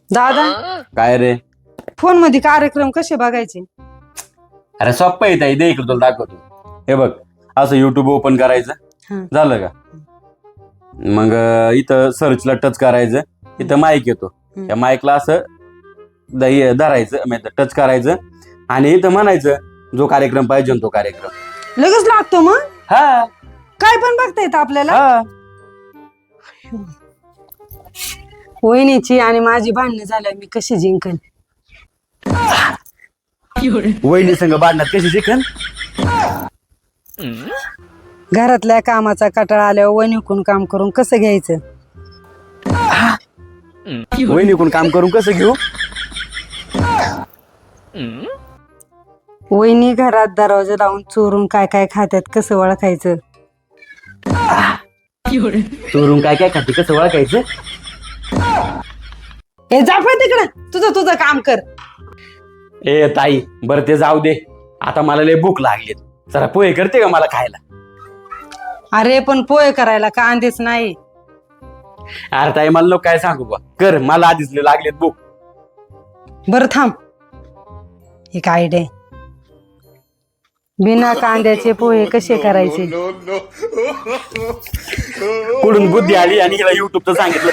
दादा काय रे? फोन मध्ये कार्यक्रम कसे बघायचे? अरे सोप्पं आहे ताई, दे इकडे तुला दाखवतो. हे बघ, असं युट्यूब ओपन करायचं. हं. झालं का? मग इथं सर्चला टच करायचं. इथं माईक येतो. त्या माईकला असं धरायचं, टच करायचं आणि इथं म्हणायचं जो कार्यक्रम पाहिजे तो कार्यक्रम लगेच लागतो मग? हा काय पण बघता येतं आपल्याला? हा. वहिनीची आणि माझी भांडणं झाल्या, मी कशी जिंकन? वहिनी संग भांडणात कशी शिकन? घरातल्या कामाचा कटाळा आल्यावर वहिनीकडून काम करून कसं घ्यायचं? वहिनीकडून काम करून कसं घेऊ? वहिनी घरात दरवाजा लावून चोरून काय काय खात्यात कसं ओळखायचं? चोरून काय काय खाते कसं ओळखायचं? हे जा पण तिकडं, तुझं काम कर. ए ताई, बरं ते जाऊ दे. आता मला लय भूक लागली. जरा पोहे करते का मला खायला? अरे पण पोहे करायला कांदेच नाही. अरे ताई, मला लोक काय सांगू बा, कर, मला आधीच लय लागलेत भूक. बरं थांब, एक आयडिया. बिना कांद्याचे पोहे कसे करायचे? कुठून बुद्धी आली आणि हिला युट्यूबचं सांगितलं.